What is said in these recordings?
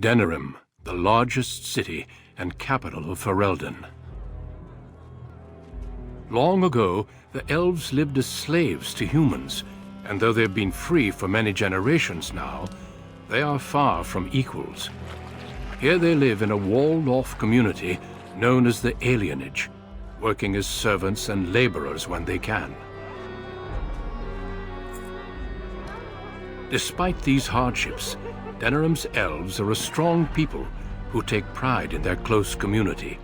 Denerim, the largest city and capital of Ferelden. Long ago, the elves lived as slaves to humans, and though they've been free for many generations now, they are far from equals. Here they live in a walled-off community known as the Alienage, working as servants and laborers when they can. Despite these hardships, Denerim's elves are a strong people who take pride in their close community.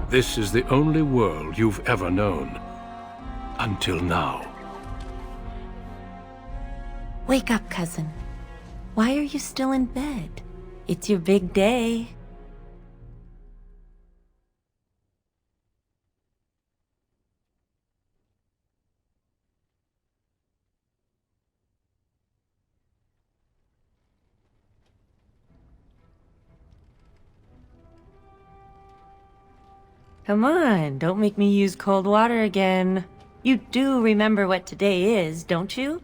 This is the only world you've ever known. Until now. Wake up, cousin. Why are you still in bed? It's your big day. Come on, don't make me use cold water again. You do remember what today is, don't you?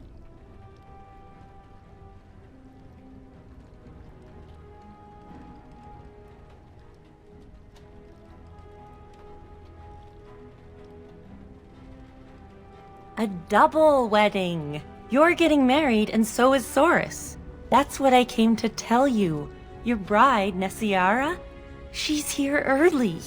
A double wedding! You're getting married and so is Soris. That's what I came to tell you. Your bride, Nessiara, she's here early.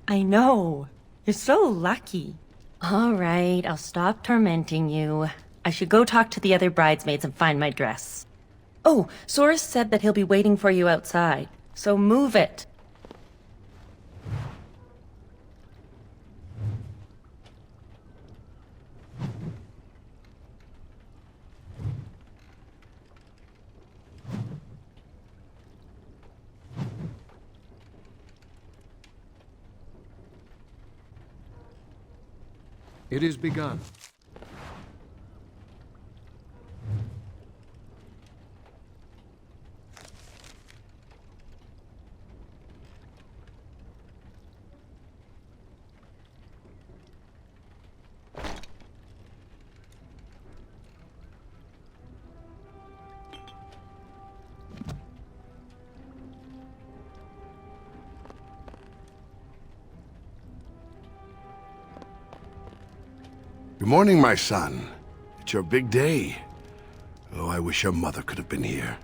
I know. You're so lucky. All right, I'll stop tormenting you. I should go talk to the other bridesmaids and find my dress. Oh, Soris said that he'll be waiting for you outside, so move it. It is begun. Good morning, my son. It's your big day. Oh, I wish your mother could have been here.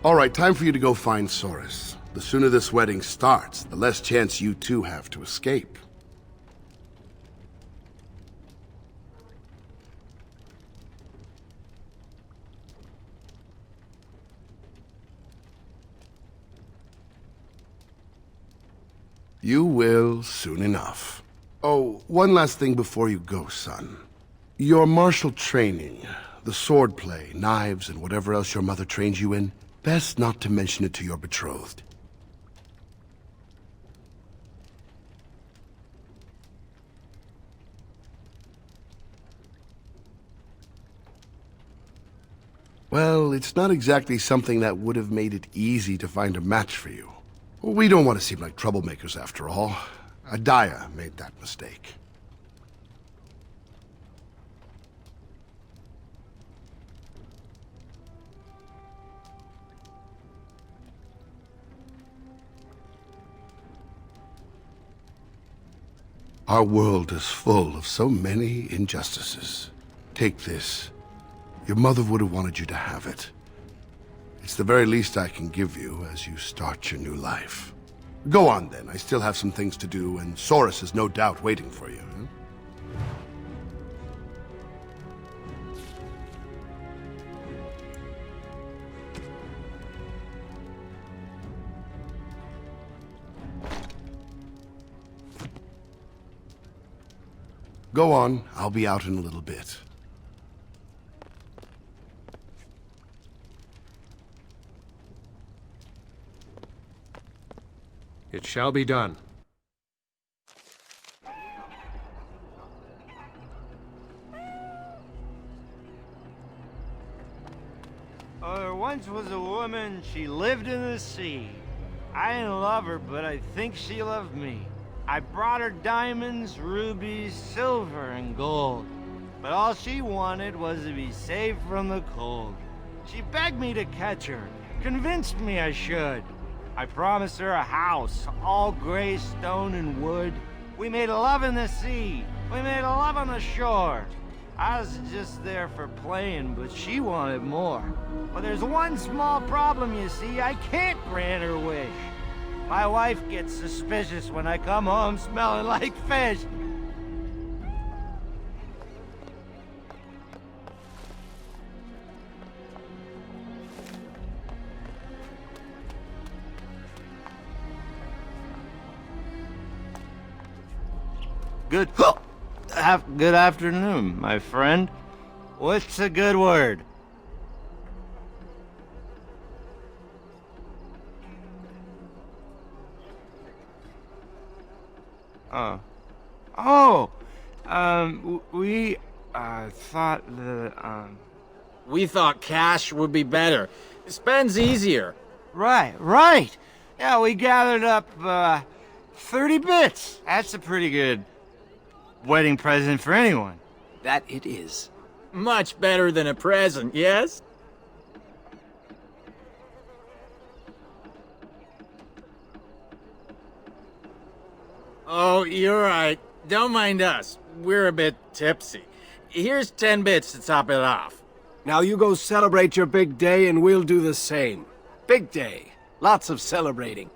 All right, time for you to go find Soris. The sooner this wedding starts, the less chance you two have to escape. You will soon enough. Oh, one last thing before you go, son. Your martial training, the swordplay, knives, and whatever else your mother trains you in, best not to mention it to your betrothed. Well, it's not exactly something that would have made it easy to find a match for you. We don't want to seem like troublemakers after all. Adaya made that mistake. Our world is full of so many injustices. Take this. Your mother would have wanted you to have it. It's the very least I can give you as you start your new life. Go on then, I still have some things to do, and Soris is no doubt waiting for you. Go on, I'll be out in a little bit. It shall be done. There once was a woman, she lived in the sea. I didn't love her, but I think she loved me. I brought her diamonds, rubies, silver, and gold. But all she wanted was to be safe from the cold. She begged me to catch her, convinced me I should. I promised her a house, all gray stone and wood. We made love in the sea, we made love on the shore. I was just there for playing, but she wanted more. But there's one small problem, you see. I can't grant her wish. My wife gets suspicious when I come home smelling like fish. Good afternoon, my friend. What's a good word? We thought that, We thought cash would be better. Spend's easier. Right. Yeah, we gathered up, 30 bits. That's a pretty good wedding present for anyone. That it is. Much better than a present, yes? Oh, you're right. Don't mind us. We're a bit tipsy. Here's 10 bits to top it off. Now you go celebrate your big day and we'll do the same. Big day. Lots of celebrating.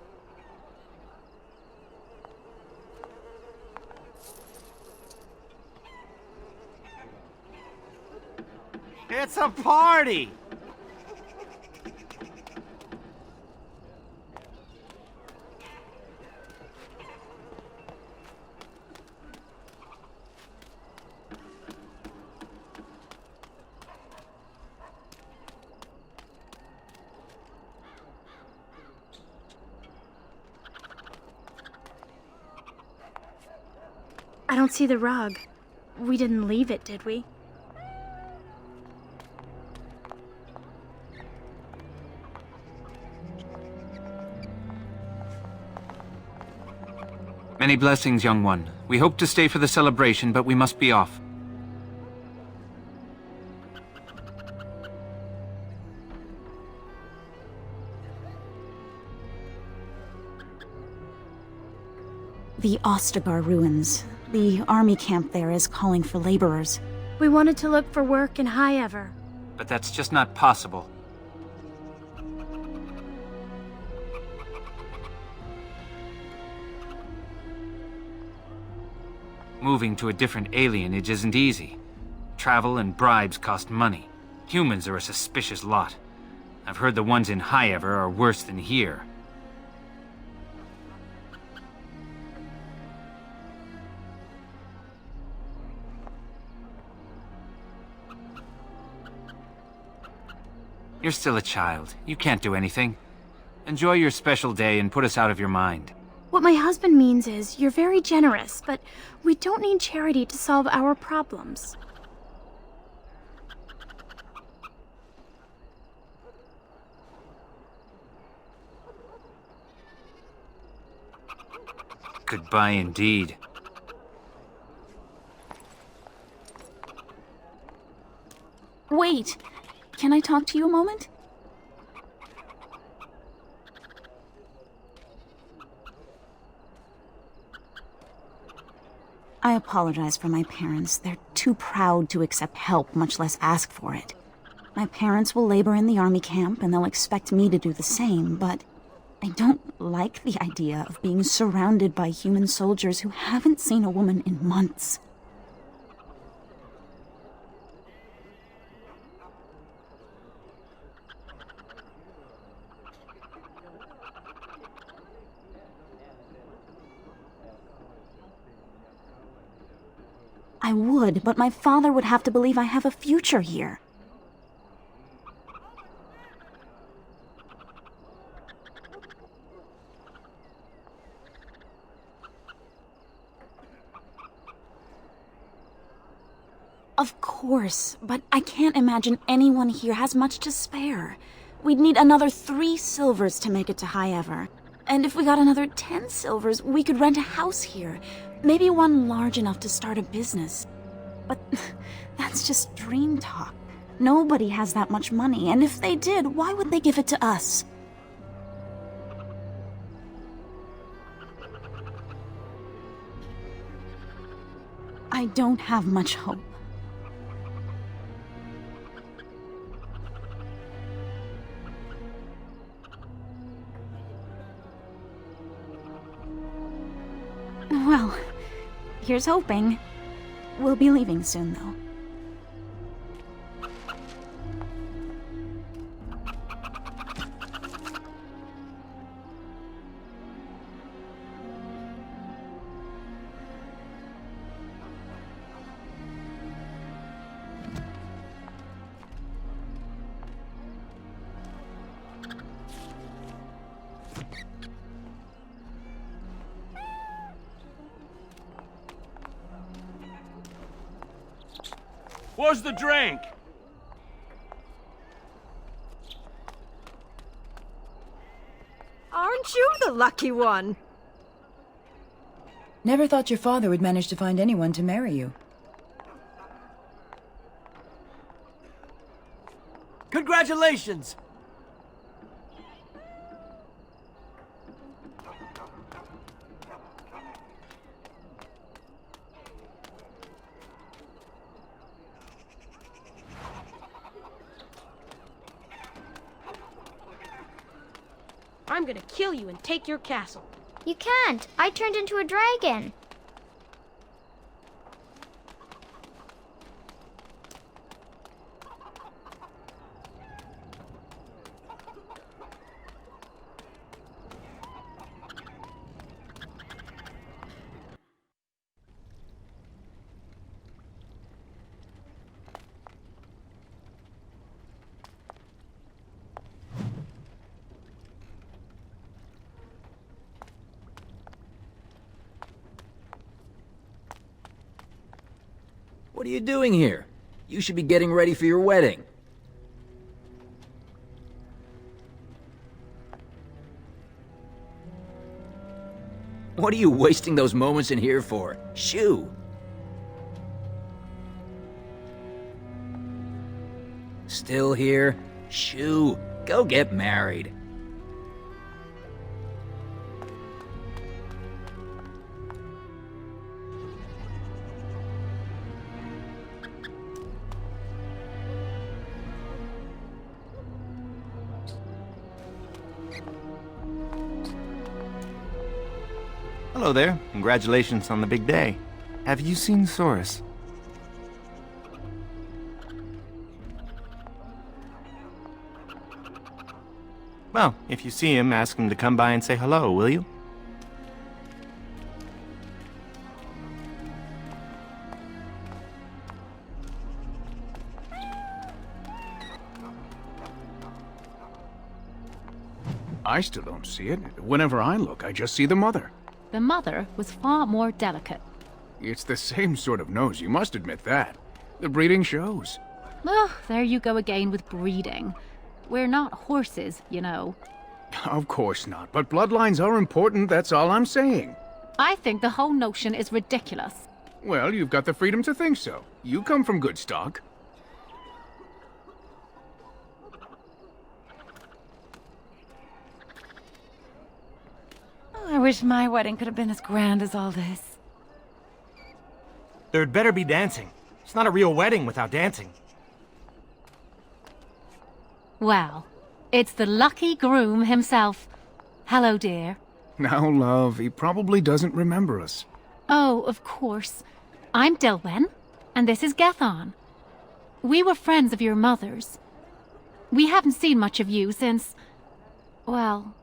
It's a party! I don't see the rug. We didn't leave it, did we? Many blessings, young one. We hope to stay for the celebration, but we must be off. The Ostagar ruins. The army camp there is calling for laborers. We wanted to look for work in High Ever. But that's just not possible. Moving to a different alienage isn't easy. Travel and bribes cost money. Humans are a suspicious lot. I've heard the ones in High Ever are worse than here. You're still a child. You can't do anything. Enjoy your special day and put us out of your mind. What my husband means is, you're very generous, but we don't need charity to solve our problems. Goodbye indeed. Wait! Can I talk to you a moment? I apologize for my parents. They're too proud to accept help, much less ask for it. My parents will labor in the army camp, and they'll expect me to do the same, but I don't like the idea of being surrounded by human soldiers who haven't seen a woman in months. I would, but my father would have to believe I have a future here. Of course, but I can't imagine anyone here has much to spare. We'd need another 3 silvers to make it to High Ever. And if we got another 10 silvers, we could rent a house here. Maybe one large enough to start a business. But that's just dream talk. Nobody has that much money, and if they did, why would they give it to us? I don't have much hope. Well, here's hoping. We'll be leaving soon, though. Where's the drink? Aren't you the lucky one? Never thought your father would manage to find anyone to marry you. Congratulations! I'm gonna kill you and take your castle. You can't. I turned into a dragon. What are you doing here? You should be getting ready for your wedding. What are you wasting those moments in here for? Shoo! Still here? Shoo! Go get married. Hello there. Congratulations on the big day. Have you seen Soris? Well, if you see him, ask him to come by and say hello, will you? I still don't see it. Whenever I look, I just see the mother. The mother was far more delicate. It's the same sort of nose, you must admit that. The breeding shows. Oh, there you go again with breeding. We're not horses, you know. Of course not, but bloodlines are important, that's all I'm saying. I think the whole notion is ridiculous. Well, you've got the freedom to think so. You come from good stock. I wish my wedding could have been as grand as all this. There'd better be dancing. It's not a real wedding without dancing. Well, it's the lucky groom himself. Hello, dear. Now, love, he probably doesn't remember us. Oh, of course. I'm Dilwen, and this is Vaughan. We were friends of your mother's. We haven't seen much of you since... well...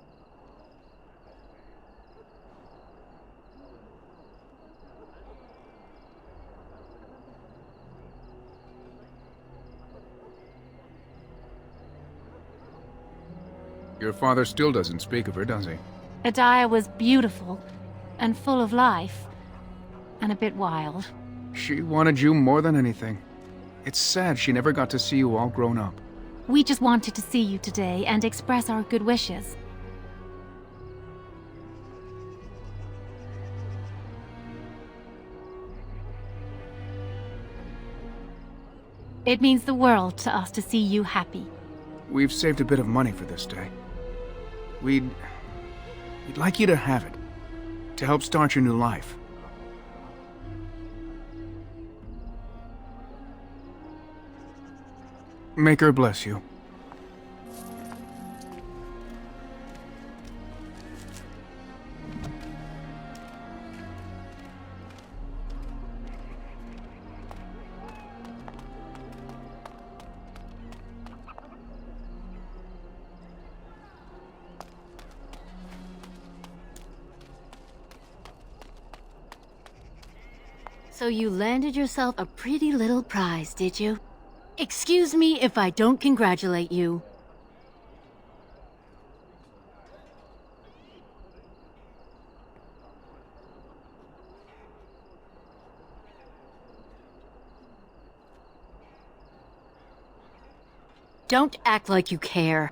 Your father still doesn't speak of her, does he? Adia was beautiful, and full of life, and a bit wild. She wanted you more than anything. It's sad she never got to see you all grown up. We just wanted to see you today and express our good wishes. It means the world to us to see you happy. We've saved a bit of money for this day. We'd like you to have it, to help start your new life. Make her bless you. So you landed yourself a pretty little prize, did you? Excuse me if I don't congratulate you. Don't act like you care.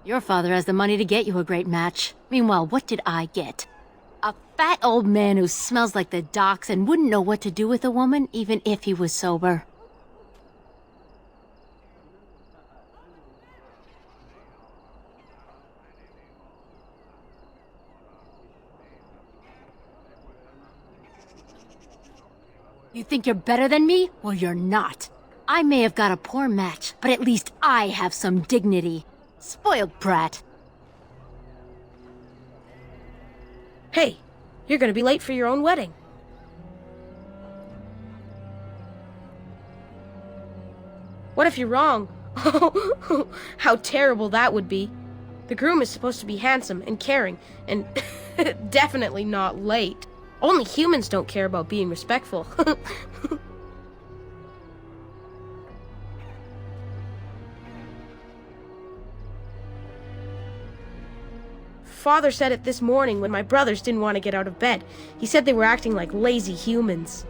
Your father has the money to get you a great match. Meanwhile, what did I get? A fat old man who smells like the docks and wouldn't know what to do with a woman, even if he was sober. You think you're better than me? Well, you're not. I may have got a poor match, but at least I have some dignity. Spoiled brat. Hey, you're gonna be late for your own wedding. What if you're wrong? How terrible that would be. The groom is supposed to be handsome and caring, and definitely not late. Only humans don't care about being respectful. Father said it this morning when my brothers didn't want to get out of bed. He said they were acting like lazy humans.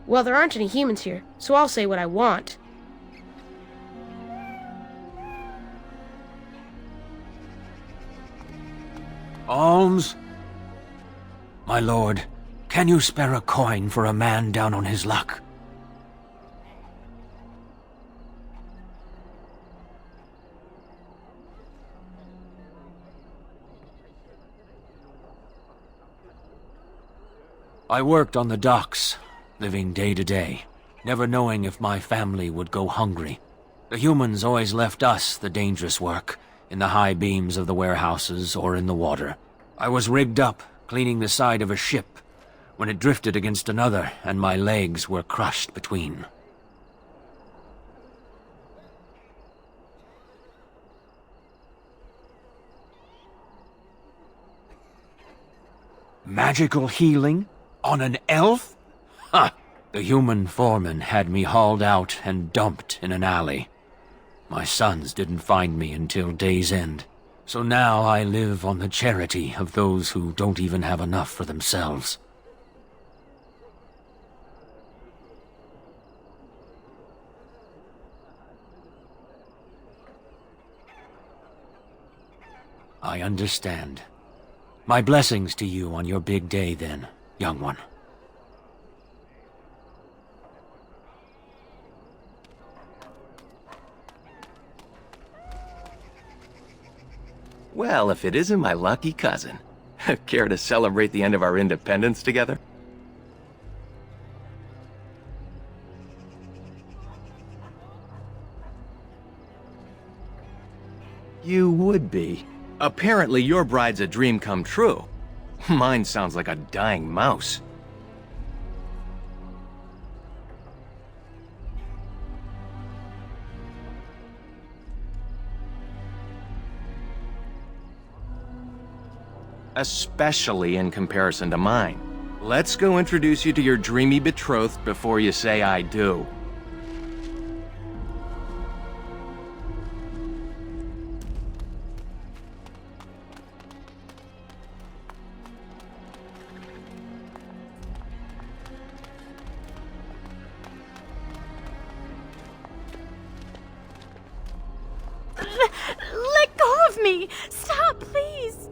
Well, there aren't any humans here, so I'll say what I want. Alms? My lord, can you spare a coin for a man down on his luck? I worked on the docks, living day to day, never knowing if my family would go hungry. The humans always left us the dangerous work, in the high beams of the warehouses or in the water. I was rigged up, cleaning the side of a ship, when it drifted against another and my legs were crushed between. Magical healing? On an elf? Ha! The human foreman had me hauled out and dumped in an alley. My sons didn't find me until day's end, so now I live on the charity of those who don't even have enough for themselves. I understand. My blessings to you on your big day then, young one. Well, if it isn't my lucky cousin. Care to celebrate the end of our independence together? You would be. Apparently your bride's a dream come true. Mine sounds like a dying mouse. Especially in comparison to mine. Let's go introduce you to your dreamy betrothed before you say I do. me! Stop, please!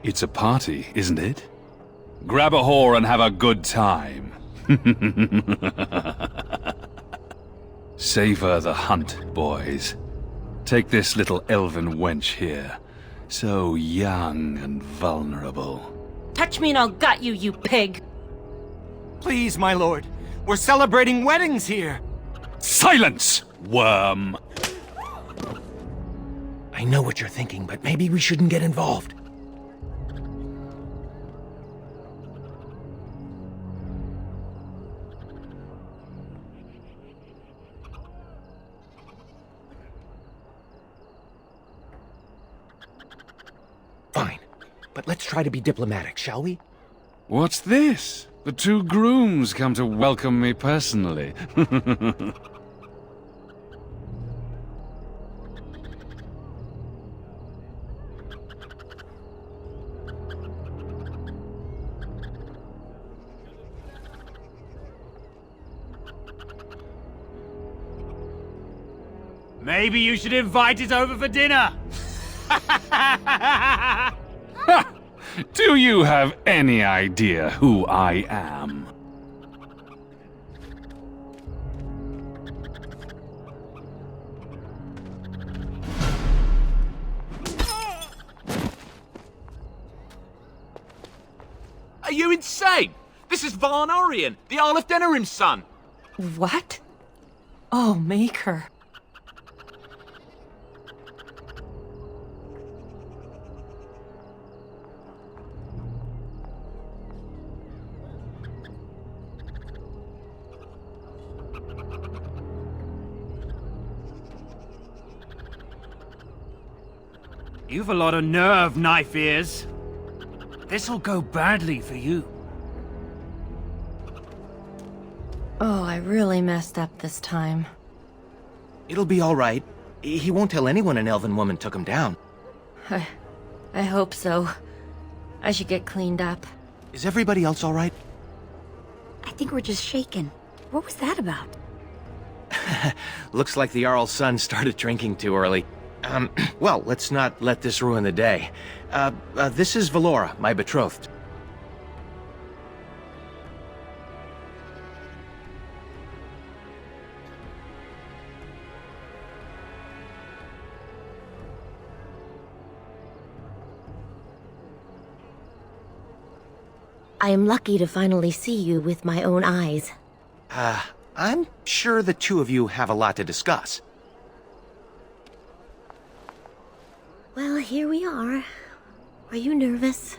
It's a party, isn't it? Grab a whore and have a good time. Savor the hunt, boys. Take this little elven wench here. So young and vulnerable. Touch me and I'll gut you, you pig! Please, my lord. We're celebrating weddings here. Silence, worm! I know what you're thinking, but maybe we shouldn't get involved. Fine, but let's try to be diplomatic, shall we? What's this? The two grooms come to welcome me personally. Maybe you should invite it over for dinner. Do you have any idea who I am? Are you insane? This is Vaughan, the Earl of Denerim's son. What? Oh, Maker. You've a lot of nerve, knife ears. This'll go badly for you. Oh, I really messed up this time. It'll be all right. He won't tell anyone an elven woman took him down. I hope so. I should get cleaned up. Is everybody else all right? I think we're just shaken. What was that about? Looks like the Jarl's son started drinking too early. Well, let's not let this ruin the day. This is Valora, my betrothed. I am lucky to finally see you with my own eyes. I'm sure the two of you have a lot to discuss. Well, here we are. Are you nervous?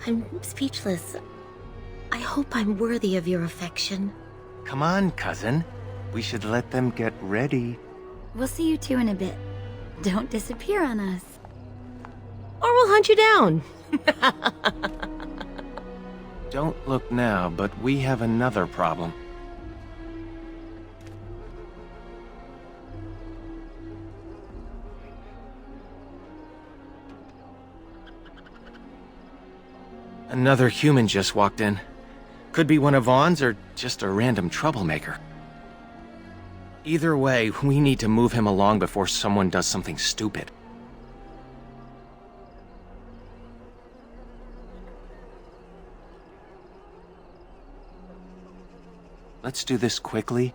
I'm speechless. I hope I'm worthy of your affection. Come on, cousin. We should let them get ready. We'll see you two in a bit. Don't disappear on us. Or we'll hunt you down. Don't look now, but we have another problem. Another human just walked in. Could be one of Vaughan's or just a random troublemaker. Either way, we need to move him along before someone does something stupid. Let's do this quickly.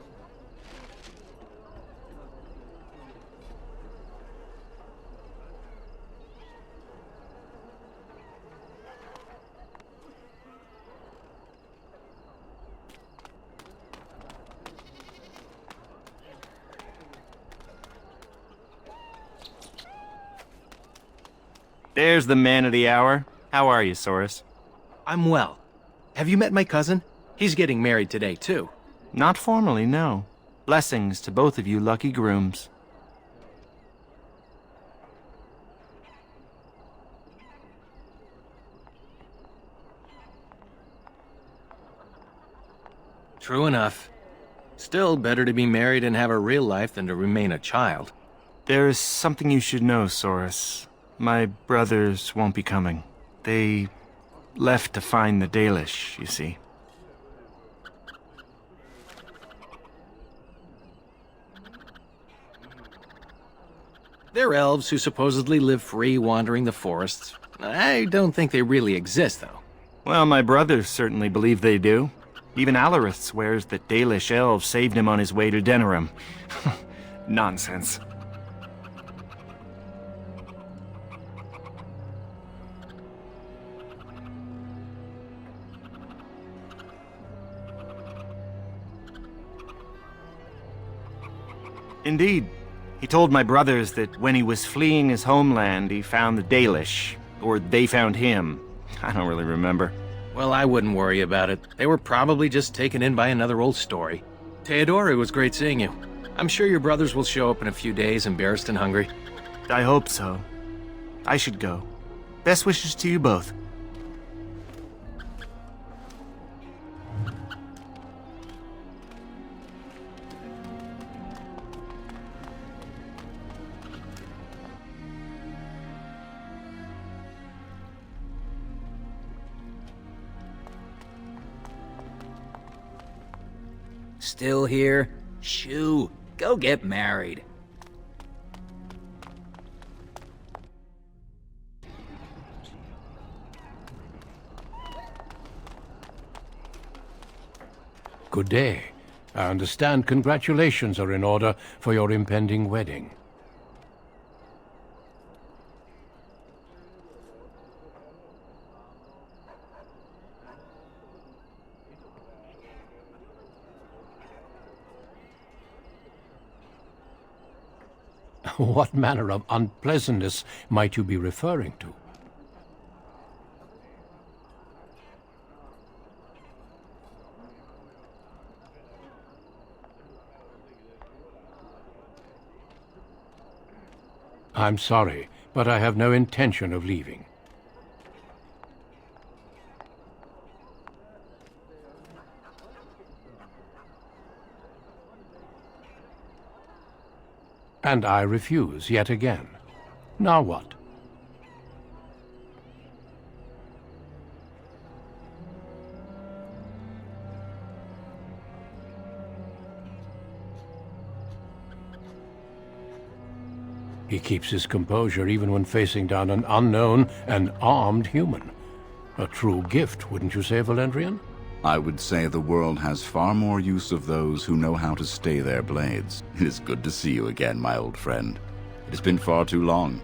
There's the man of the hour. How are you, Soris? I'm well. Have you met my cousin? He's getting married today, too. Not formally, no. Blessings to both of you lucky grooms. True enough. Still, better to be married and have a real life than to remain a child. There is something you should know, Soris. My brothers won't be coming. They left to find the Dalish, you see. They're elves who supposedly live free wandering the forests. I don't think they really exist, though. Well, my brothers certainly believe they do. Even Alarith swears that Dalish elves saved him on his way to Denerim. Nonsense. Indeed. He told my brothers that when he was fleeing his homeland, he found the Dalish. Or they found him. I don't really remember. Well, I wouldn't worry about it. They were probably just taken in by another old story. Theodore, it was great seeing you. I'm sure your brothers will show up in a few days, embarrassed and hungry. I hope so. I should go. Best wishes to you both. Still here? Shoo, go get married. Good day. I understand congratulations are in order for your impending wedding. What manner of unpleasantness might you be referring to? I'm sorry, but I have no intention of leaving. And I refuse yet again. Now what? He keeps his composure even when facing down an unknown and armed human. A true gift, wouldn't you say, Valendrian? I would say the world has far more use of those who know how to stay their blades. It is good to see you again, my old friend. It has been far too long.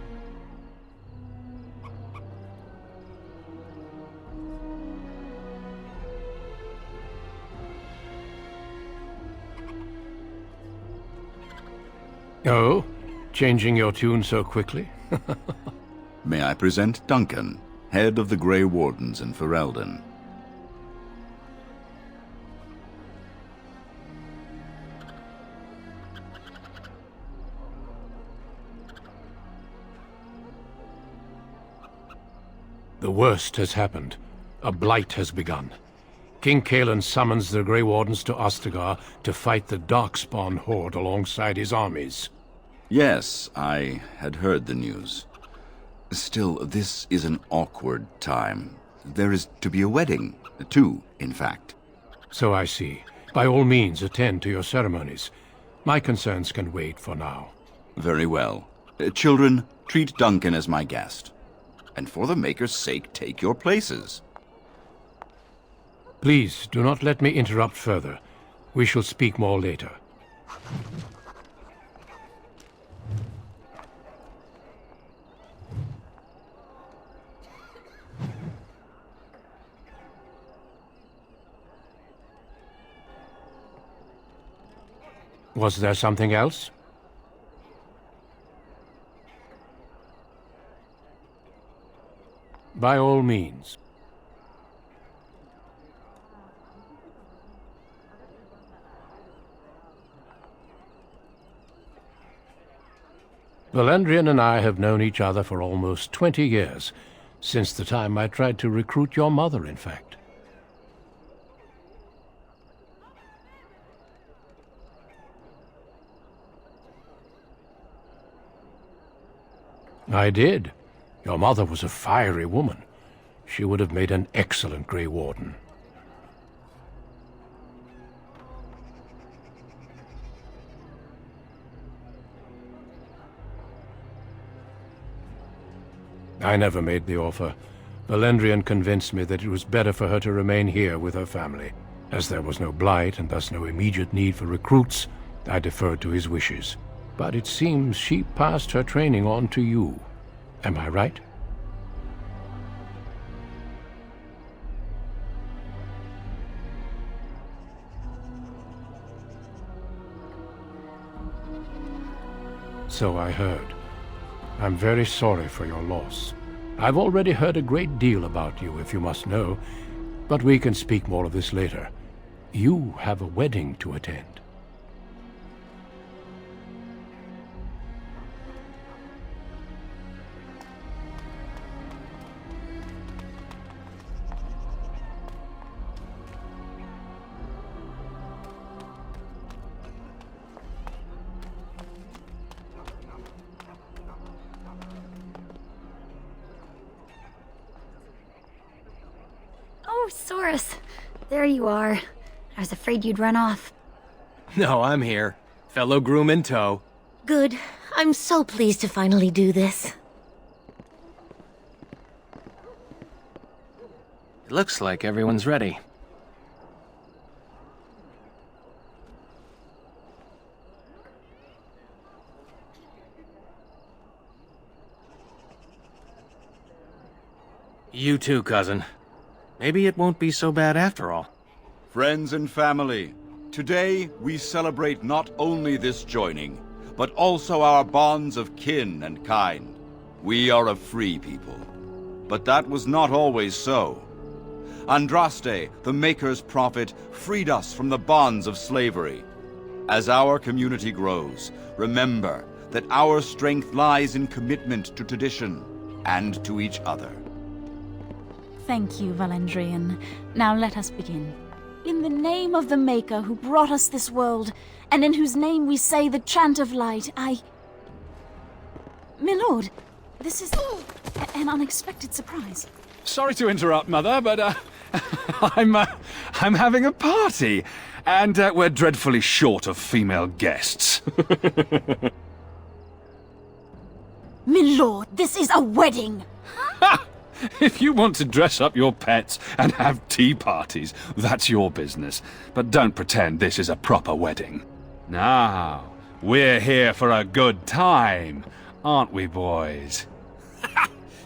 Oh? Changing your tune so quickly? May I present Duncan, head of the Grey Wardens in Ferelden. The worst has happened. A blight has begun. King Cailan summons the Grey Wardens to Ostagar to fight the Darkspawn horde alongside his armies. Yes, I had heard the news. Still, this is an awkward time. There is to be a wedding. Two, in fact. So I see. By all means, attend to your ceremonies. My concerns can wait for now. Very well. Children, treat Duncan as my guest. And for the Maker's sake, take your places. Please, do not let me interrupt further. We shall speak more later. Was there something else? By all means. Valendrian and I have known each other for almost 20 years, since the time I tried to recruit your mother, in fact. I did. Your mother was a fiery woman. She would have made an excellent Grey Warden. I never made the offer. Valendrian convinced me that it was better for her to remain here with her family. As there was no blight and thus no immediate need for recruits, I deferred to his wishes. But it seems she passed her training on to you. Am I right? So I heard. I'm very sorry for your loss. I've already heard a great deal about you, if you must know, but we can speak more of this later. You have a wedding to attend. Oh, Soris. There you are. I was afraid you'd run off. No, I'm here. Fellow groom in tow. Good. I'm so pleased to finally do this. It looks like everyone's ready. You too, cousin. Maybe it won't be so bad after all. Friends and family, today we celebrate not only this joining, but also our bonds of kin and kind. We are a free people. But that was not always so. Andraste, the Maker's prophet, freed us from the bonds of slavery. As our community grows, remember that our strength lies in commitment to tradition and to each other. Thank you, Valendrian. Now let us begin. In the name of the Maker who brought us this world, and in whose name we say the chant of light, Milord, this is an unexpected surprise. Sorry to interrupt, Mother, but I'm having a party, and we're dreadfully short of female guests. Milord, this is a wedding! If you want to dress up your pets and have tea parties, that's your business. But don't pretend this is a proper wedding. Now, we're here for a good time, aren't we, boys?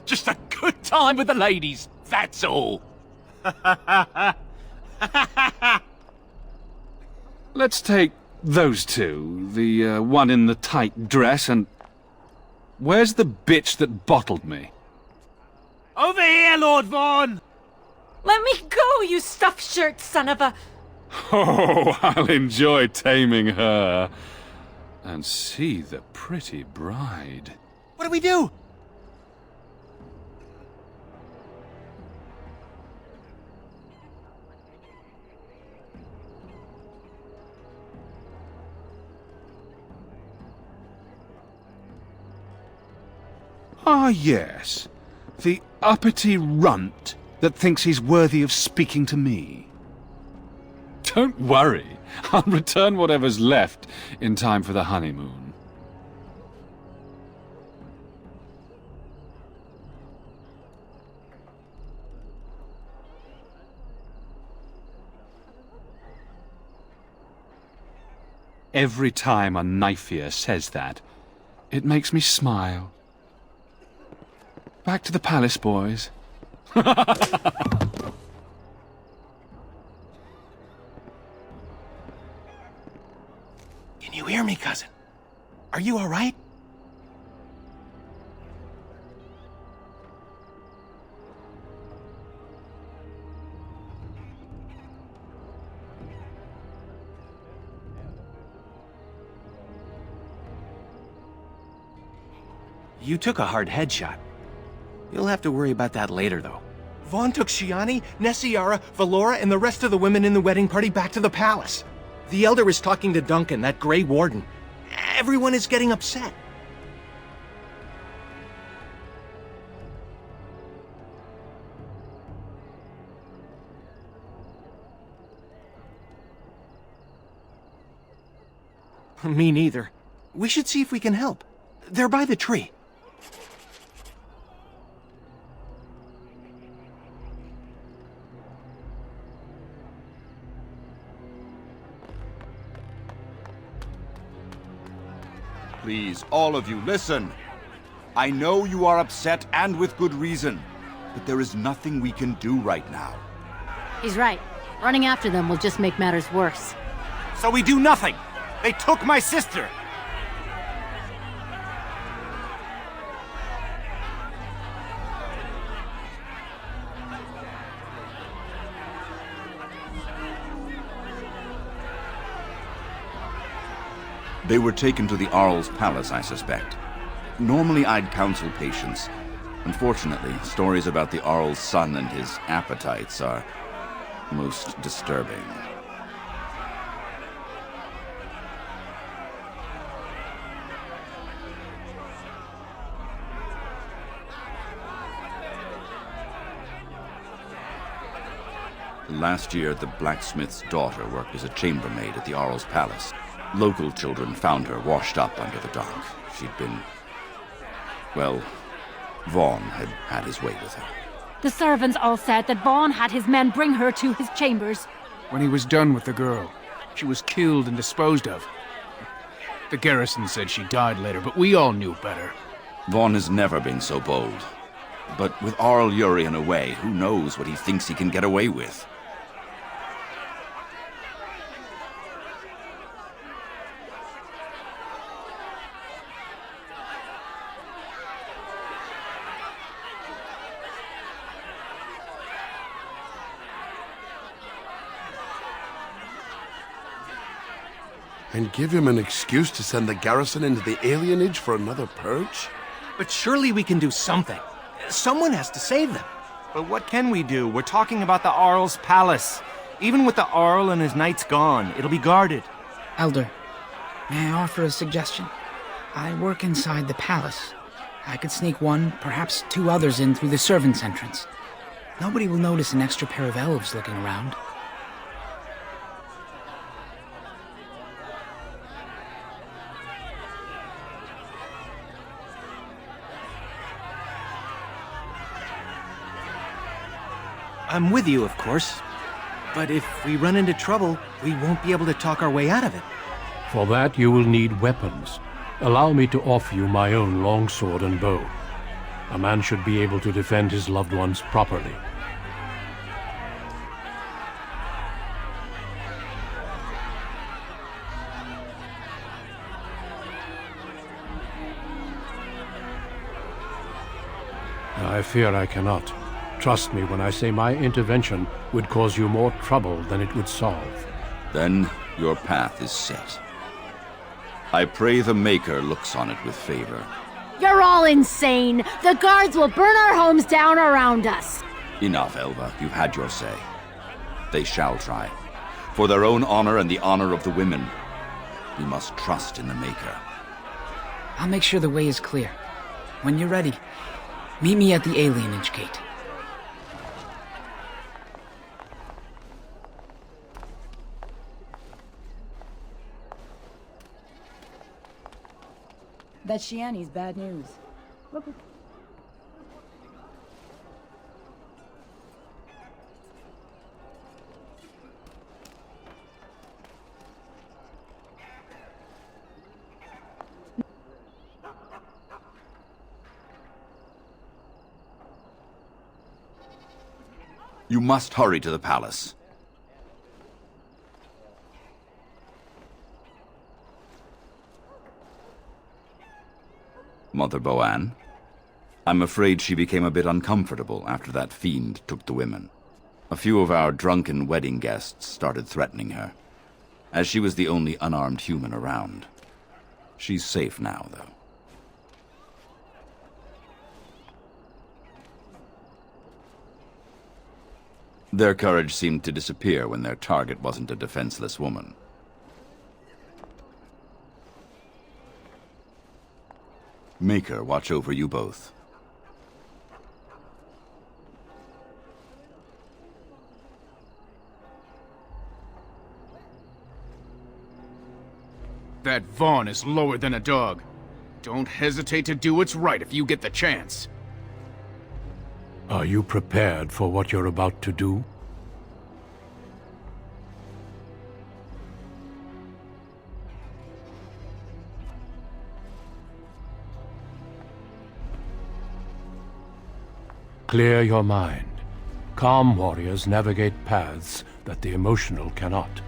Just a good time with the ladies, that's all. Let's take those two, the one in the tight dress and... Where's the bitch that bottled me? Over here, Lord Vaughan! Let me go, you stuffed shirt son of a... Oh, I'll enjoy taming her. And see the pretty bride. What do we do? Ah, yes. The uppity runt that thinks he's worthy of speaking to me. Don't worry. I'll return whatever's left in time for the honeymoon. Every time a Knifear says that, it makes me smile. Back to the palace, boys. Can you hear me, cousin? Are you all right? You took a hard headshot. You'll have to worry about that later, though. Vaughan took Shianni, Nessiara, Valora, and the rest of the women in the wedding party back to the palace. The Elder is talking to Duncan, that Grey Warden. Everyone is getting upset. Me neither. We should see if we can help. They're by the tree. Please, all of you, listen. I know you are upset, and with good reason, but there is nothing we can do right now. He's right. Running after them will just make matters worse. So we do nothing! They took my sister! They were taken to the Arl's palace, I suspect. Normally I'd counsel patience. Unfortunately, stories about the Arl's son and his appetites are most disturbing. Last year, the blacksmith's daughter worked as a chambermaid at the Arl's palace. Local children found her washed up under the dock. She'd been... well, Vaughan had had his way with her. The servants all said that Vaughan had his men bring her to his chambers. When he was done with the girl, she was killed and disposed of. The garrison said she died later, but we all knew better. Vaughan has never been so bold. But with Arl Urian away, who knows what he thinks he can get away with? And give him an excuse to send the garrison into the alienage for another purge? But surely we can do something. Someone has to save them. But what can we do? We're talking about the Arl's palace. Even with the Arl and his knights gone, it'll be guarded. Elder, may I offer a suggestion? I work inside the palace. I could sneak one, perhaps two others in through the servants' entrance. Nobody will notice an extra pair of elves looking around. I'm with you, of course. But if we run into trouble, we won't be able to talk our way out of it. For that you will need weapons. Allow me to offer you my own longsword and bow. A man should be able to defend his loved ones properly. I fear I cannot. Trust me when I say my intervention would cause you more trouble than it would solve. Then your path is set. I pray the Maker looks on it with favor. You're all insane! The guards will burn our homes down around us! Enough, Elva. You've had your say. They shall try. For their own honor and the honor of the women, we must trust in the Maker. I'll make sure the way is clear. When you're ready, meet me at the Alienage gate. That Shianni's bad news. Look. You must hurry to the palace. Mother Vaughan, I'm afraid she became a bit uncomfortable after that fiend took the women. A few of our drunken wedding guests started threatening her, as she was the only unarmed human around. She's safe now, though. Their courage seemed to disappear when their target wasn't a defenseless woman. Maker watch over you both. That Vaughan is lower than a dog. Don't hesitate to do what's right if you get the chance. Are you prepared for what you're about to do? Clear your mind. Calm warriors navigate paths that the emotional cannot.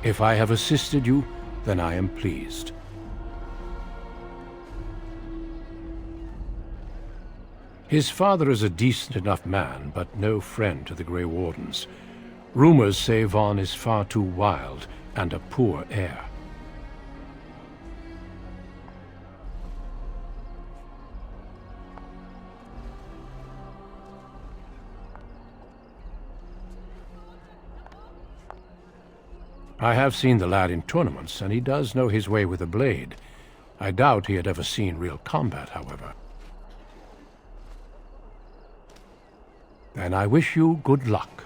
If I have assisted you, then I am pleased. His father is a decent enough man, but no friend to the Grey Wardens. Rumors say Vaughan is far too wild and a poor heir. I have seen the lad in tournaments, and he does know his way with a blade. I doubt he had ever seen real combat, however. Then I wish you good luck.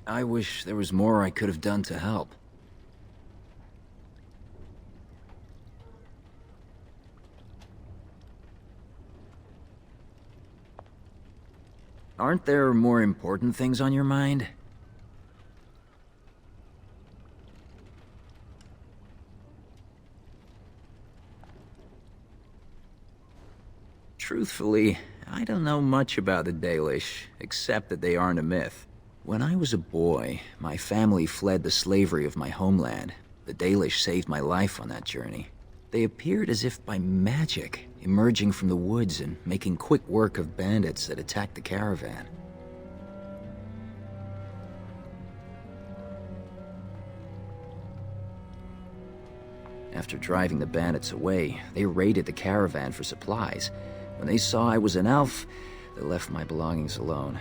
I wish there was more I could have done to help. Aren't there more important things on your mind? Truthfully, I don't know much about the Dalish, except that they aren't a myth. When I was a boy, my family fled the slavery of my homeland. The Dalish saved my life on that journey. They appeared as if by magic, emerging from the woods and making quick work of bandits that attacked the caravan. After driving the bandits away, they raided the caravan for supplies. When they saw I was an elf, they left my belongings alone.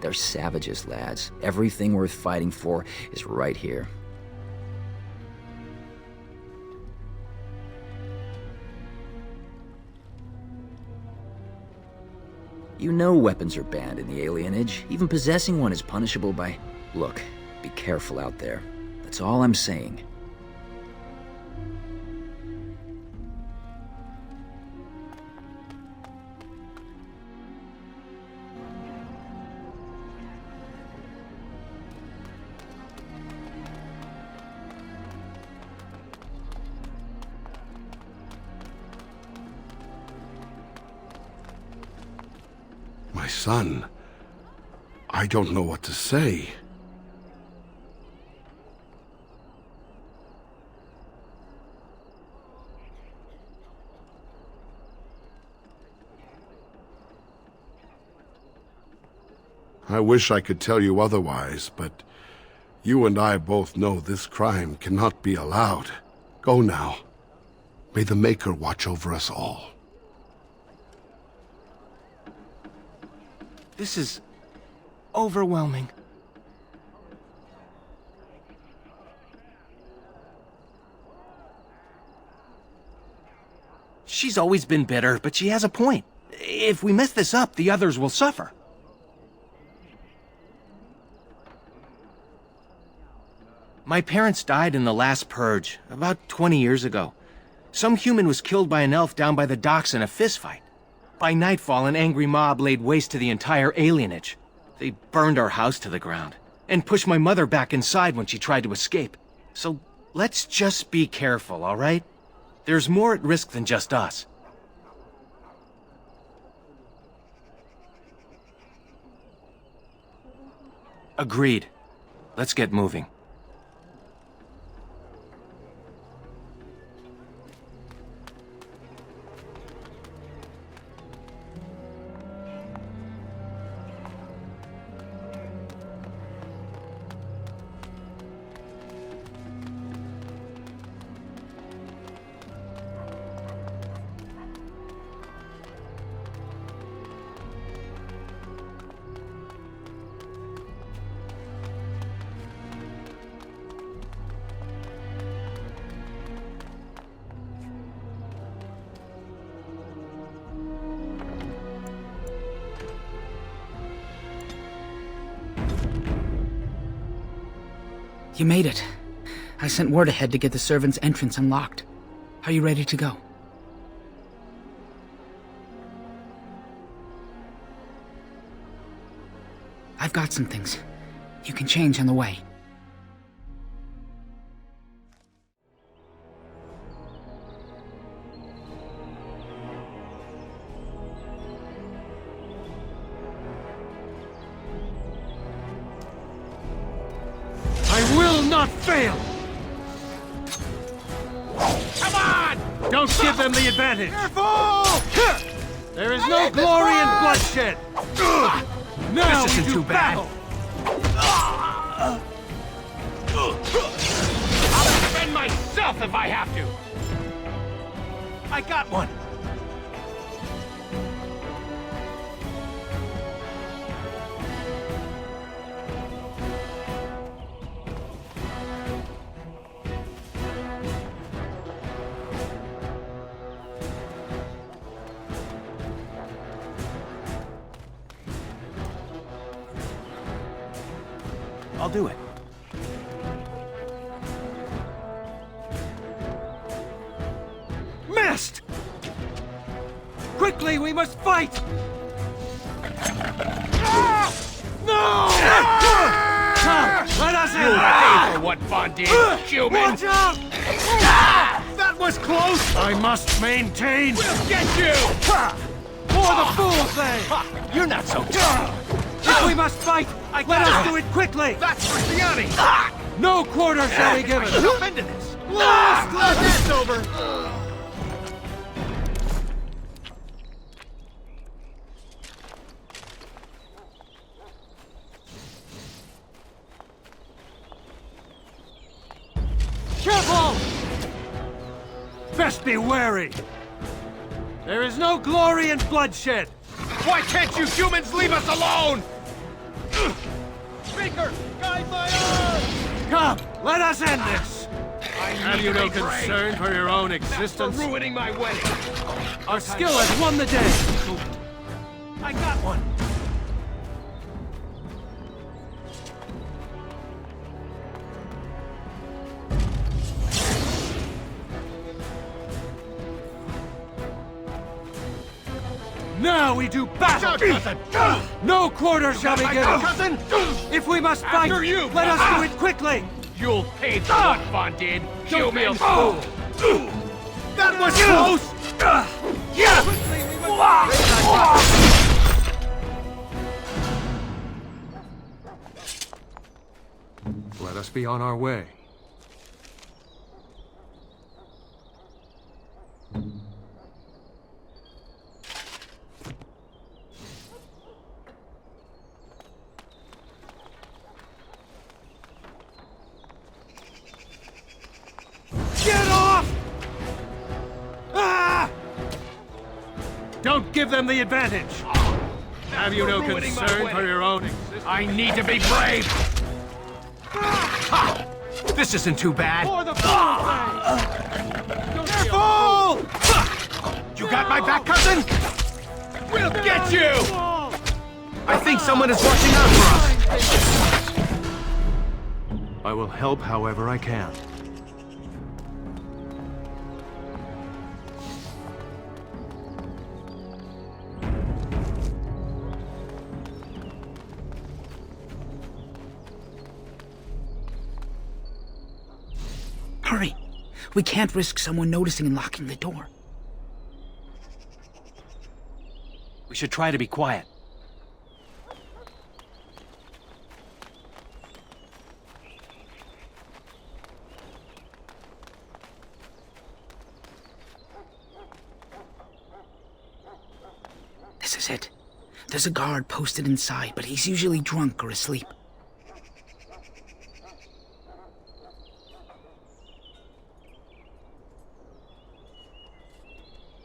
They're savages, lads. Everything worth fighting for is right here. You know weapons are banned in the Alienage. Even possessing one is punishable by... Look, be careful out there. That's all I'm saying. My son, I don't know what to say. I wish I could tell you otherwise, but you and I both know this crime cannot be allowed. Go now. May the Maker watch over us all. This is overwhelming. She's always been bitter, but she has a point. If we mess this up, the others will suffer. My parents died in the last purge, about 20 years ago. Some human was killed by an elf down by the docks in a fistfight. By nightfall, an angry mob laid waste to the entire alienage. They burned our house to the ground, and pushed my mother back inside when she tried to escape. So let's just be careful, all right? There's more at risk than just us. Agreed. Let's get moving. You made it. I sent word ahead to get the servants' entrance unlocked. Are you ready to go? I've got some things. You can change on the way. I will not fail! Come on! Don't give them the advantage! Careful! There is no glory in bloodshed! Now This isn't we do too bad. battle! I'll defend myself if I have to! I got one! I'll do it. Missed! Quickly, we must fight! No! Come, let us in! You'll pay for what Vaughan did, human! Watch out! That was close! I must maintain! We'll get you! For the fools, they! You're not so tough. If we must fight, let us do it quickly! That's for Shianni! No quarter shall be given! I should jump into this! Glad that's over! Careful! Best be wary! There is no glory in bloodshed! Why can't you humans leave us alone? Speaker, guide my arm! Come, let us end this! Have you no to be brave. concern for your own For existence? ruining my wedding! Our skill has won the day! I got one! Now we do battle! Watch out, cousin! No quarter shall be my given! cousin! If we must fight, After you! let us do it quickly! You'll pay for what Vaughan did, Don't be a human! fool! That was close! Let us be on our way. Get off! Ah! Don't give them the advantage! Have you no ruining my concern for wedding. your own existence? I need to be brave! Ha! This isn't too bad. For the Careful! You got my back, cousin? We'll get you! I think someone is watching out for us. I will help however I can. Hurry! We can't risk someone noticing and locking the door. We should try to be quiet. This is it. There's a guard posted inside, but he's usually drunk or asleep.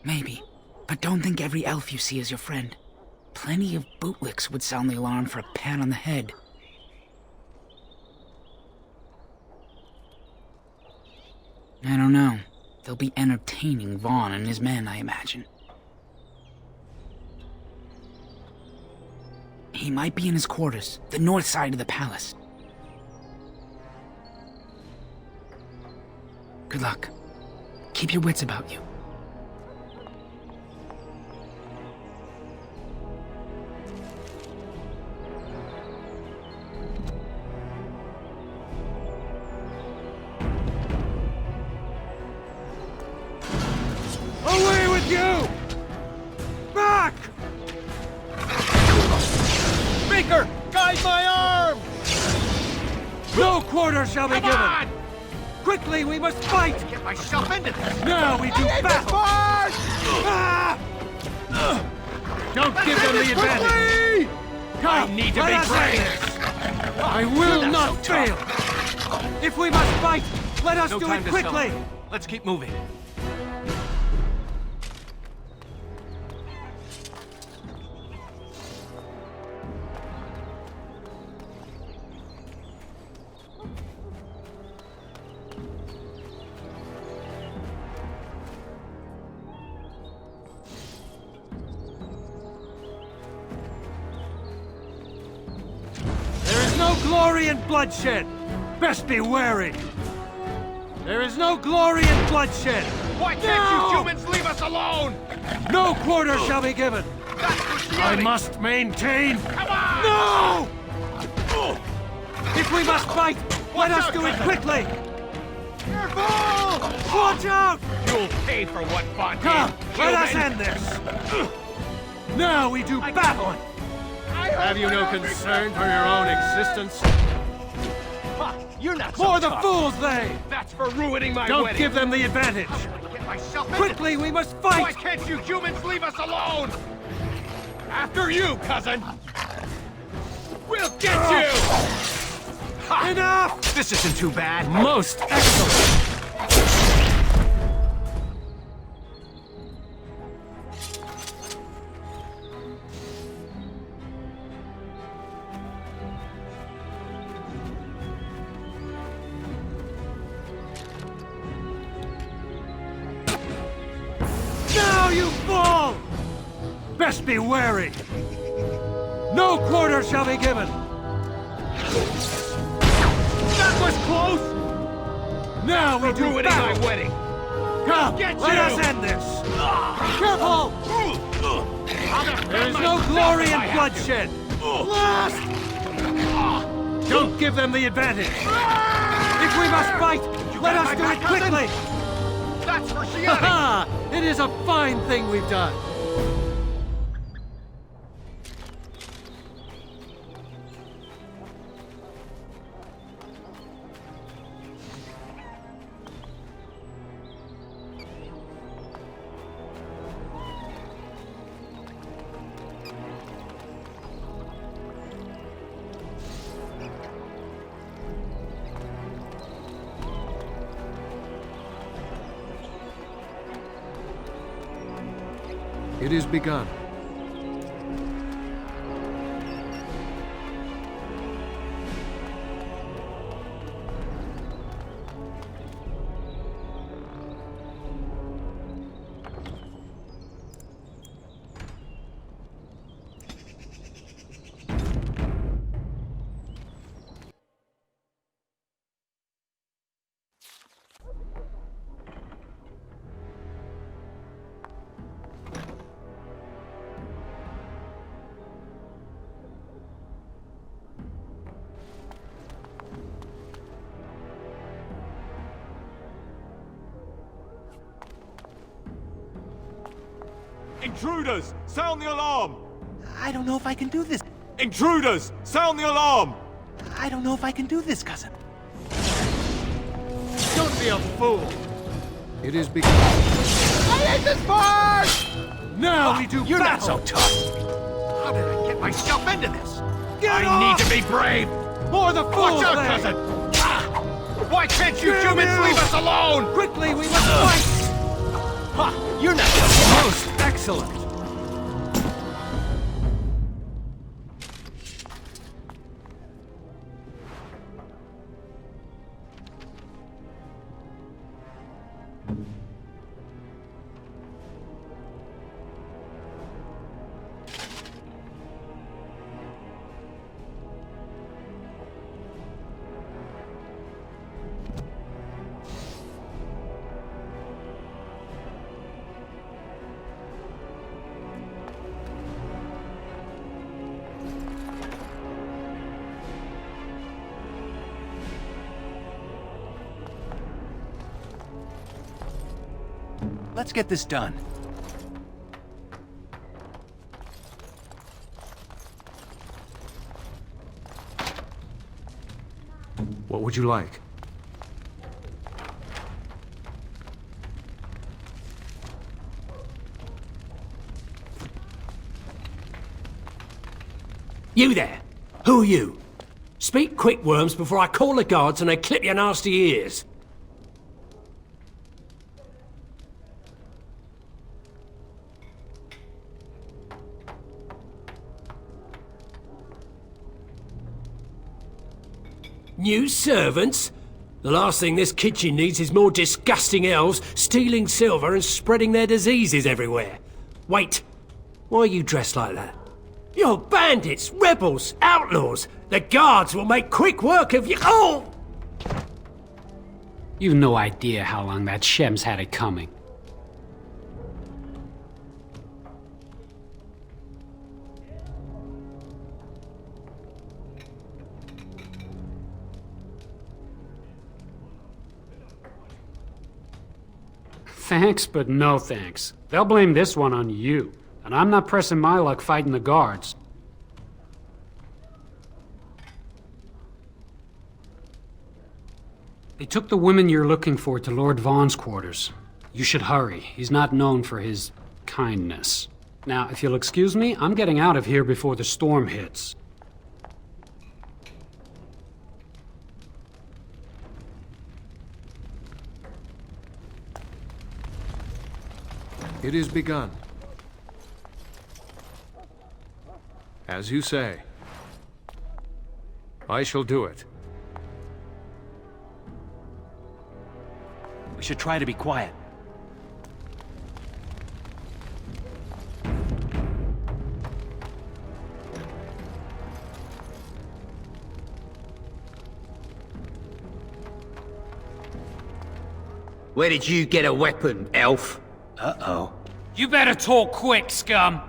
Maybe, but don't think every elf you see is your friend. Plenty of bootlicks would sound the alarm for a pat on the head. I don't know. They'll be entertaining Vaughan and his men, I imagine. He might be in his quarters, the north side of the palace. Good luck. Keep your wits about you. Away with you! Back! Maker, guide my arm! No quarter shall be given! On! Quickly, we must fight! Get myself into this! Now we do battle! Ah! Don't give them the advantage! Come, I need to let be us brave. end this. I will not fail! If we must fight, let us do it quickly! Let's keep moving. There is no glory in bloodshed! Best be wary! There is no glory in bloodshed! Why can't you humans leave us alone? No quarter shall be given! I must maintain! Come on! No! If we must fight, let us do it quickly! Careful! Watch out! You'll pay for what Vaughan Come, did, let us human. end this! Now we do battle! Have you no concern for your own existence? You're not so For the tough. fools, they! That's for ruining my Don't wedding. give them the advantage! Get myself into Quickly, we must fight! Why can't you humans leave us alone? After you, cousin! We'll get you! Ha! Enough! This isn't too bad. Most excellent! Now you fall! Best be wary! No quarter shall be given! That was close! Now we do ruining my battle! wedding! Come, Get let you! us end this! Careful! There is no glory in bloodshed! Last! Don't give them the advantage! If we must fight, let us do it quickly! That's for Shianni! Ha! It is a fine thing we've done! It is begun. Intruders! Sound the alarm! I don't know if I can do this. Intruders! Sound the alarm! I don't know if I can do this, cousin. Don't be a fool! It is begun. I hate this part! Now we do You're battle! not so tough! How did I get myself into this? Get I off! need to be brave! For the fools, Watch out, they! cousin! Ah! Why can't you Damn humans you! leave us alone? Quickly, we must fight! Ha! You're not so Most excellent! Let's get this done. What would you like? You there! Who are you? Speak quick, worms, before I call the guards and they clip your nasty ears. New servants? The last thing this kitchen needs is more disgusting elves stealing silver and spreading their diseases everywhere. Wait, why are you dressed like that? You're bandits, rebels, outlaws. The guards will make quick work of you. Oh! You've no idea how long that Shem's had it coming. Thanks, but no thanks. They'll blame this one on you. And I'm not pressing my luck fighting the guards. They took the woman you're looking for to Lord Vaughan's quarters. You should hurry. He's not known for his kindness. Now, if you'll excuse me, I'm getting out of here before the storm hits. It is begun. As you say. I shall do it. We should try to be quiet. Where did you get a weapon, elf? Uh-oh. You better talk quick, scum!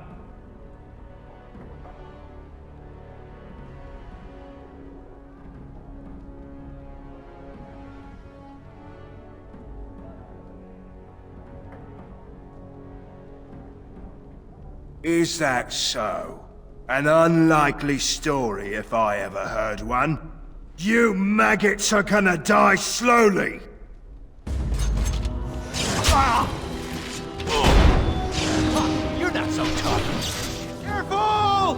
Is that so? An unlikely story if I ever heard one. You maggots are gonna die slowly! You're not so tough. Careful!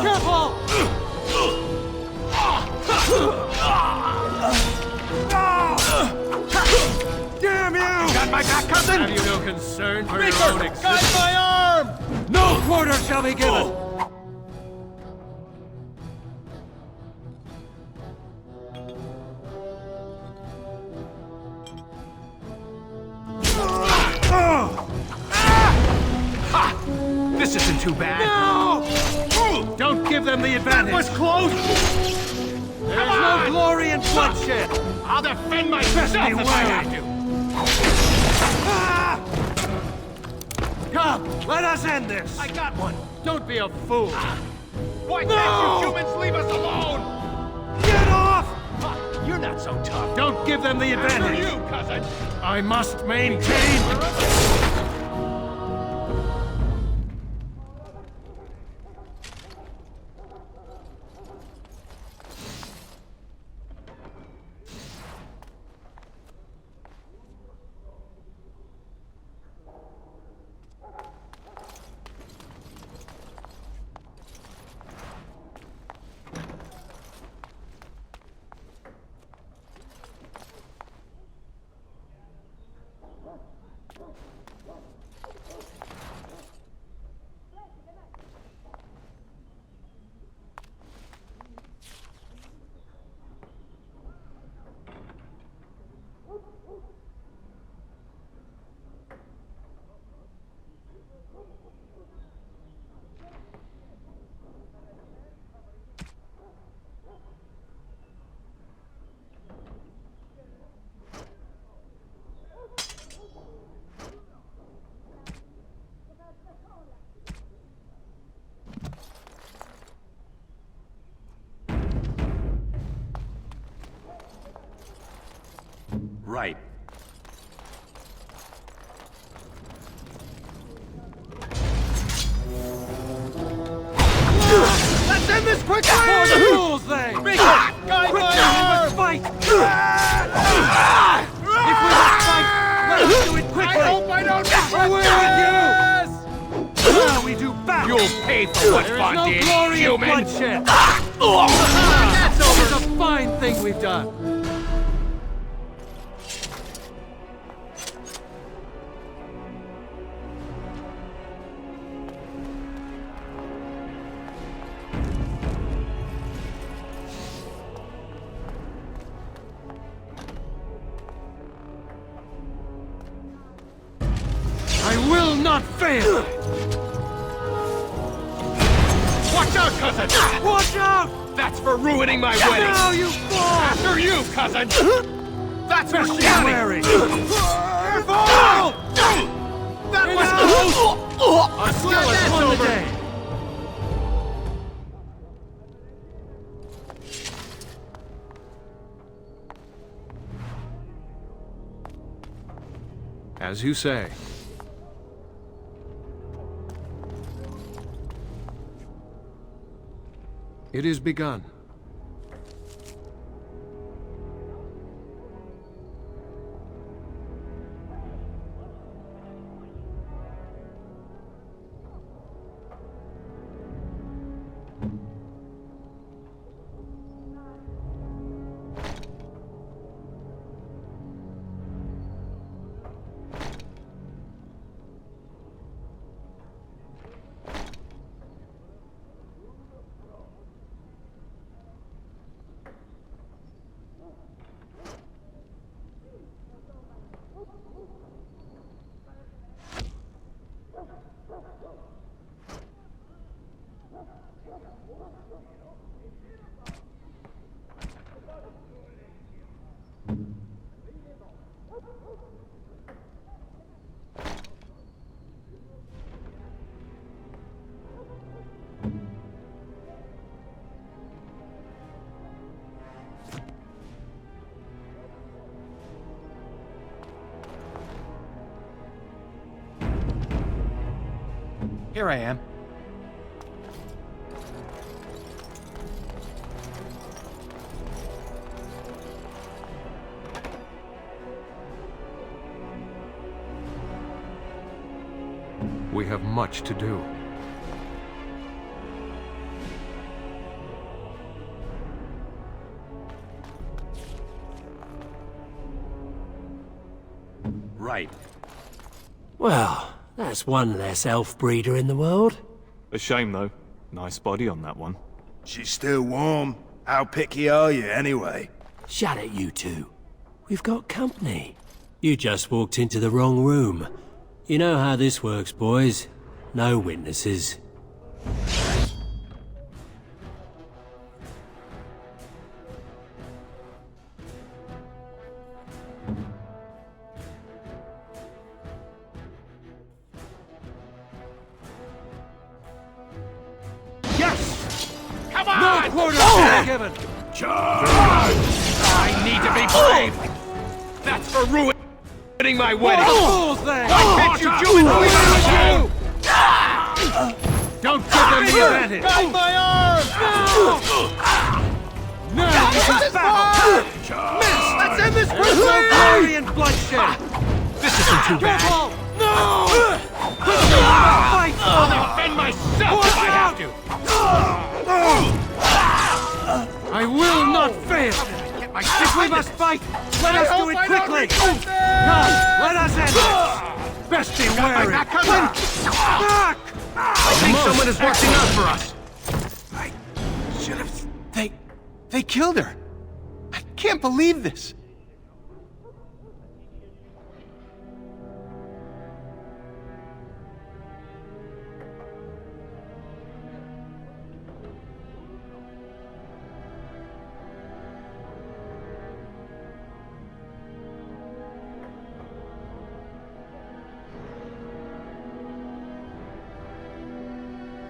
Careful! Damn you! Got my back, cousin? Have you no concern for Maker, your own existence? guide my arm! No quarter shall be given! This isn't too bad. No! Don't give them the advantage! That was close! There's no glory in bloodshed! I'll defend myself if I have to! Come, let us end this! I got one! Don't be a fool! Why can't you humans leave us alone? Get off! You're not so tough. Don't give them the advantage! After you, cousin! I must maintain... Right. Let's end this quickly! For the rules, they! Guide my arm! Fight! If we must fight, let us do it quickly! I hope I don't miss my with you! Now we do battle! You'll pay for what Vaughan did, glory in human! bloodshed! That's over! It's a fine thing we've done! I will not fail! Watch out, cousin! Watch out! That's for ruining my wedding! Now you fall! After you, cousin! That's for Shianni! Shianni! Careful! That was close! I'm still at one today! As you say. It is begun. Here I am. We have much to do. Right. Well, that's one less elf breeder in the world. A shame, though. Nice body on that one. She's still warm. How picky are you, anyway? Shut it, you two. We've got company. You just walked into the wrong room. You know how this works, boys. No witnesses. Yes! Come on! No quarter given! Charge! I need to be brave! That's for ruining my wedding! Fools, they! Why can't you do it the way I do? Don't give them the advantage! Guide my arm! Now we can battle! Miss! Let's end this quickly! No glory and bloodshed! This isn't too bad. Careful! No! Fight! I'll defend myself if I have to! I will not fail! If we must fight, let us do it quickly! Come, let us end this! Best be wary! Back! I think someone is watching out for us! I should have... They killed her! I can't believe this!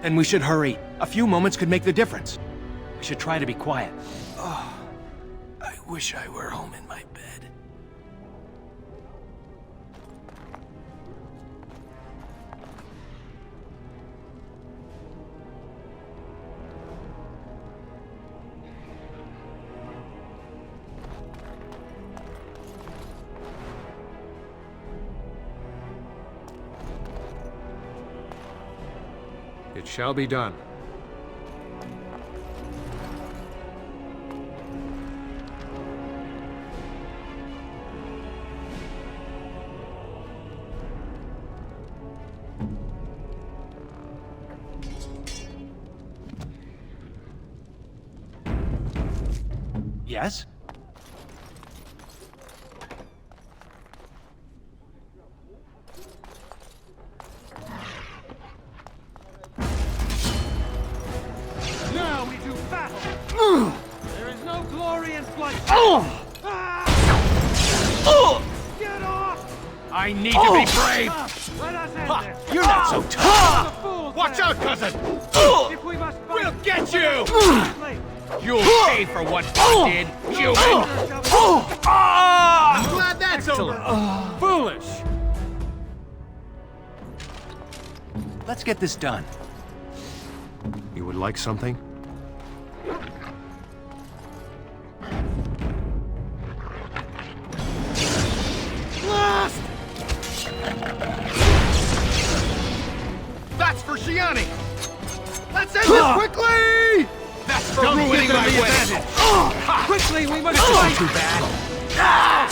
Then we should hurry. A few moments could make the difference. We should try to be quiet. Oh, I wish I were home in my bed. It shall be done. Yes? Now we do battle! There is no glory in flight! Get off! I need to be brave! Let us end this! You're not so tough! Watch out, cousin! If we must fight, We'll get you! quickly. You'll pay for what I did, human! I'm glad that's over! Foolish! Let's get this done. You would like something? Blast! That's for Shianni! Let's end this quickly! That's for Don't ruining give them my the wedding! advantage. Quickly, we must This fight! isn't too bad.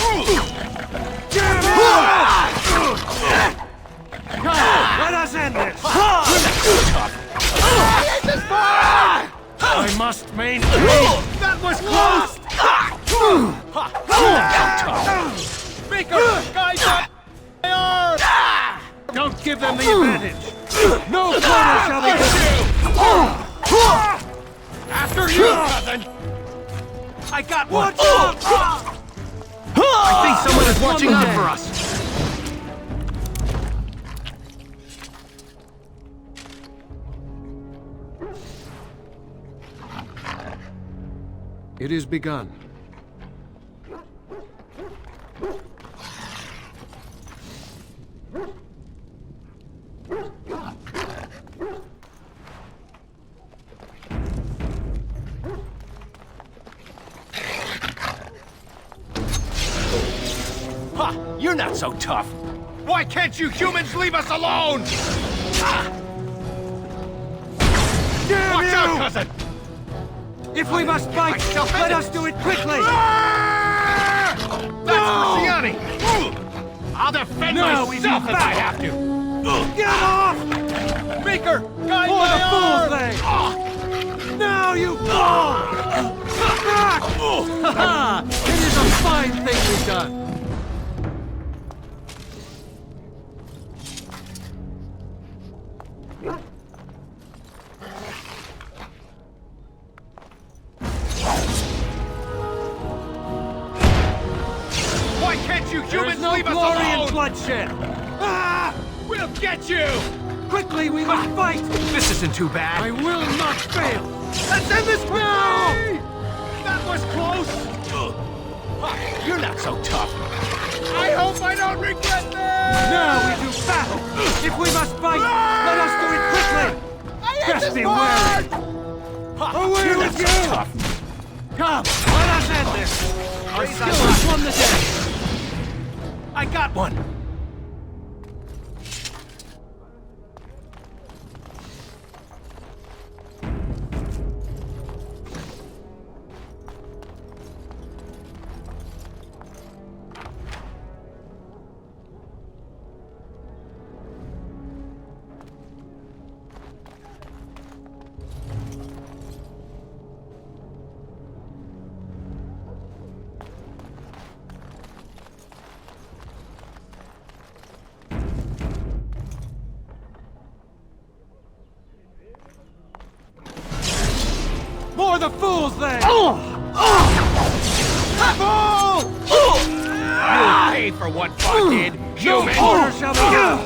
Come, let us end this! I must maintain! That was close! Maker, guide my arm! Don't give them the advantage! No quarter shall be given! After you, cousin! I got one! I think someone is watching out for us! It is begun. Ha! You're not so tough! Why can't you humans leave us alone? Watch out, cousin! If we must fight, let us do it quickly! That's for Shianni! I'll defend myself if I have to! Get off! Maker, guide For my the fool's arm! thing! Now you fall! It is a fine thing you've done! Why can't you There humans is no leave us glory alone? in bloodshed! We'll get you! Quickly, we must fight! This isn't too bad. I will not fail! Let's end this quickly! That was close! You're not so tough. I hope I don't regret this! Now we do battle! If we must fight, let us do it quickly! Best be wary! Away with you! Tough. Come, let us end this! Our skill has won the day! I got one! More the fool's thing! Fool! You'll pay for what Vaughan did, human! No order shall be given!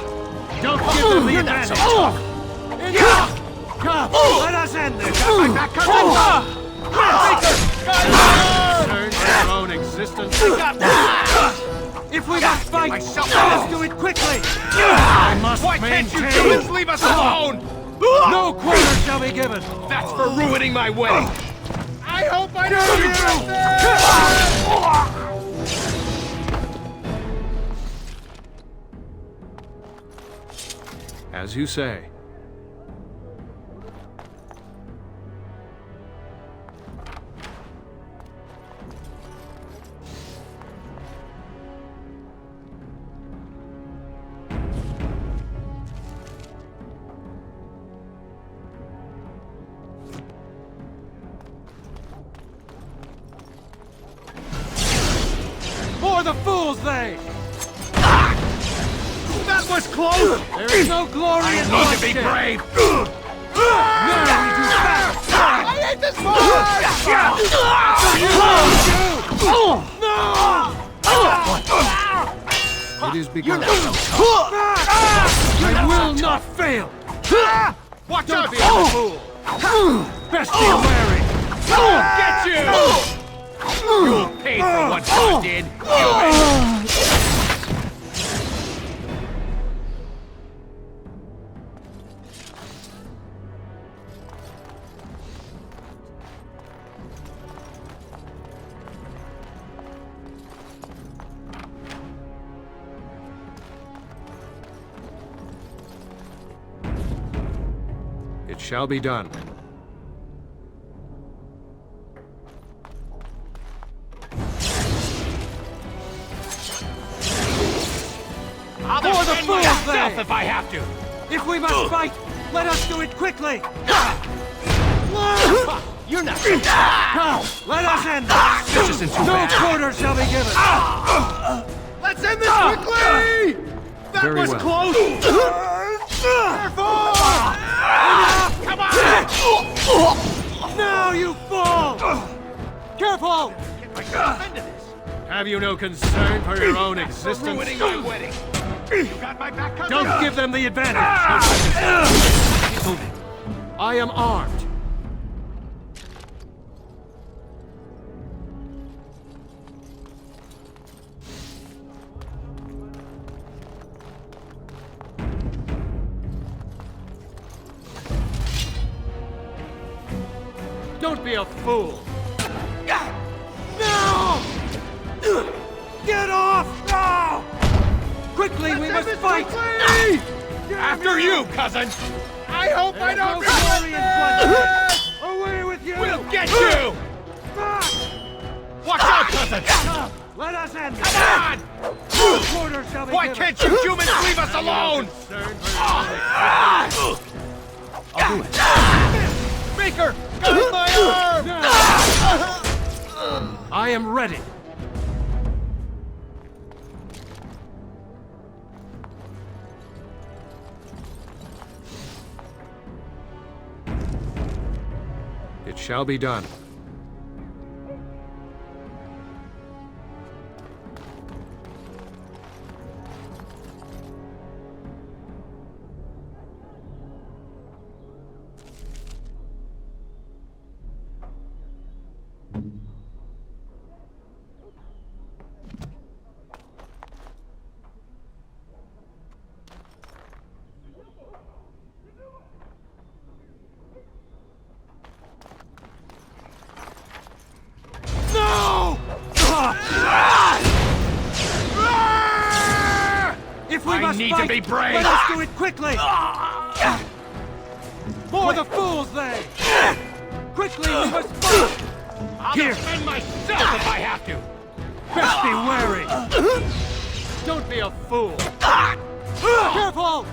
Don't give them the You're not so advantage! tough. Come, let us end this! Got my back, cousin! Turn to your own existence! If we must fight, let us do it quickly! I must Why can't you maintain. humans leave us alone? No quarter shall be given! That's for ruining my wedding! I hope I don't regret As you say. For the fools, they! That was close! There is no glory in bloodshed! I need to be brave! Now we do battle! I hate this part! No! It is begun. I will not fail! Watch out, be a fool! Best be wary! Get you! You'll pay for what God did! It shall be done. I'll defend myself if I have to. If we must fight, let us do it quickly. You're not. Come, let us end this. No quarter shall be given. Let's end this quickly. That Very was well. close. Careful! Come on! Now you fall! Careful! Have you no concern for your own existence? Ruining my wedding. You got my back covered. Don't give them the advantage. I am armed. Don't be a fool! No! Get off! No! Quickly, we must fight! After you, cousin! I hope I don't Away with you! We'll get you! Watch out, cousin! Let us end this! Come on! Why can't you humans leave us alone? I'll do it. Baker! Guide my arm! I am ready. It shall be done. If we must need fight, to be brave. Let us do it quickly. For the fools, they. Quickly, we must fight. I'll defend myself if I have to. Best be wary. Don't be a fool. Careful.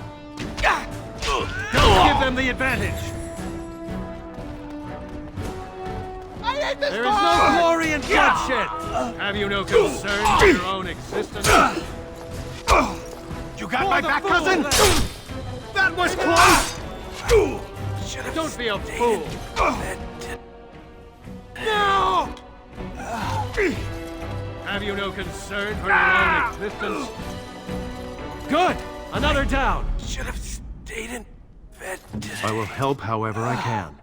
Don't give them the advantage. There is no glory in bloodshed. Have you no concern for your own existence? You got my back, cousin? That was close! Don't be a fool! No! Have you no concern for your own existence? Good! Another down! Should have stayed in bed today. I will help however I can.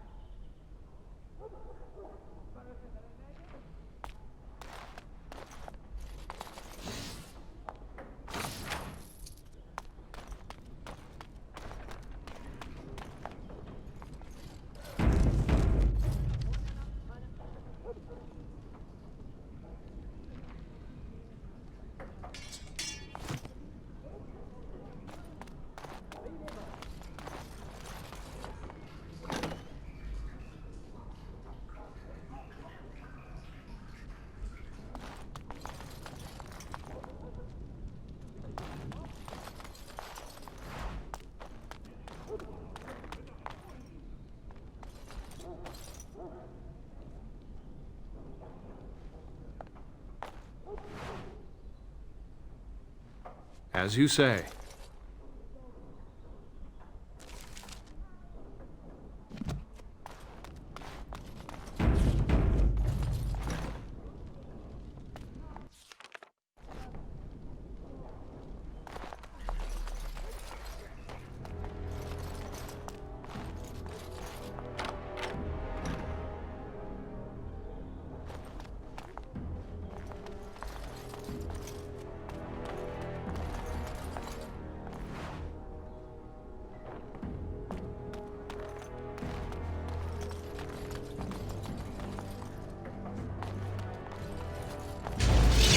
As you say.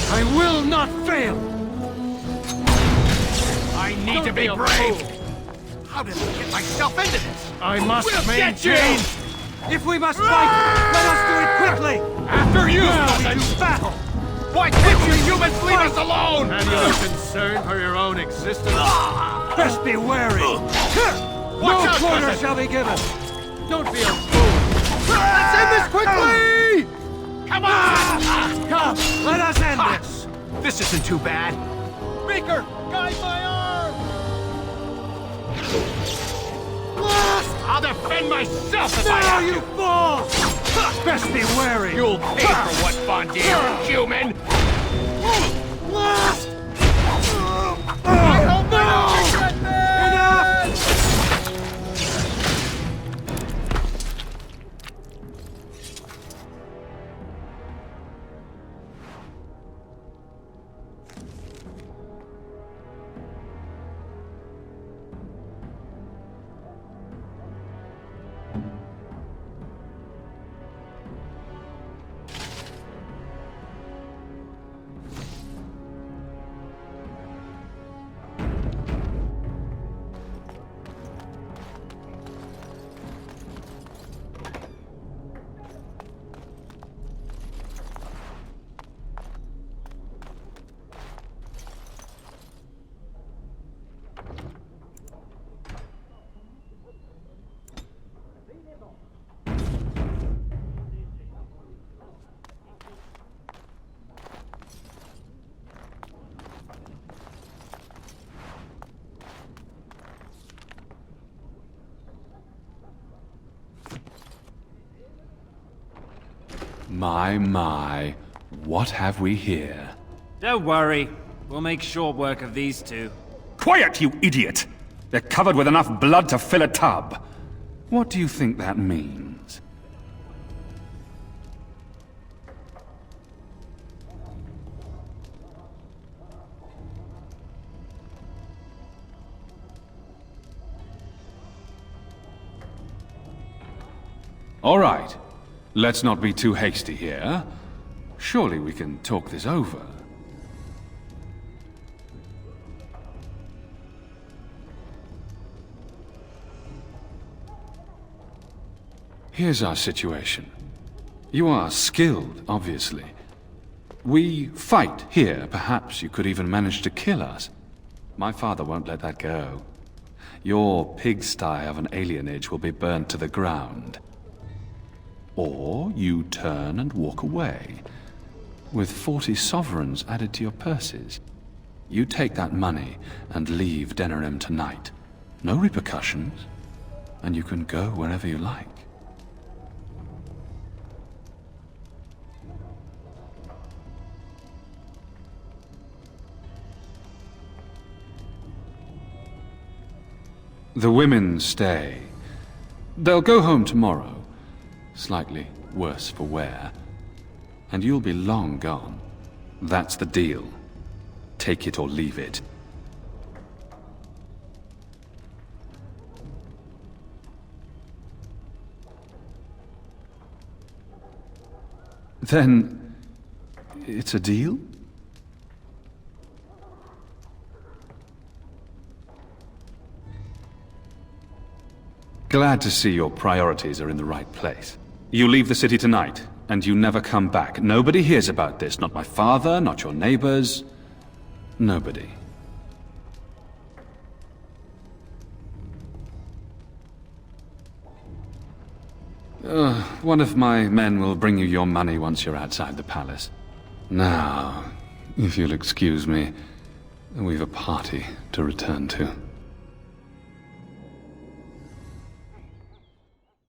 I will not fail! I need to be brave! How did I get myself into this? I must We'll get you! maintain! If we must fight, let us do it quickly! After you, Now then! we do battle! Why can't you humans leave us alone? Have you a concern for your own existence? Best be wary! Watch No out, quarter cousin. shall be given! Don't be a fool! Let's end this quickly! Come on! Come, let us end this! This isn't too bad. Maker, guide my arm! I'll defend myself if I Now have you to. fall! Best be wary! You'll pay for what, Vaughan, human! Last! I hope I don't regret this! My, what have we here? Don't worry. We'll make short work of these two. Quiet, you idiot! They're covered with enough blood to fill a tub. What do you think that means? All right. Let's not be too hasty here. Surely we can talk this over. Here's our situation. You are skilled, obviously. We fight here. Perhaps you could even manage to kill us. My father won't let that go. Your pigsty of an alienage will be burnt to the ground. Or you turn and walk away, with 40 sovereigns added to your purses. You take that money and leave Denerim tonight. No repercussions, and you can go wherever you like. The women stay. They'll go home tomorrow. Slightly worse for wear. And you'll be long gone. That's the deal. Take it or leave it. Then, it's a deal? Glad to see your priorities are in the right place. You leave the city tonight, and you never come back. Nobody hears about this. Not my father, not your neighbors. Nobody. One of my men will bring you your money once you're outside the palace. Now, if you'll excuse me, We've a party to return to.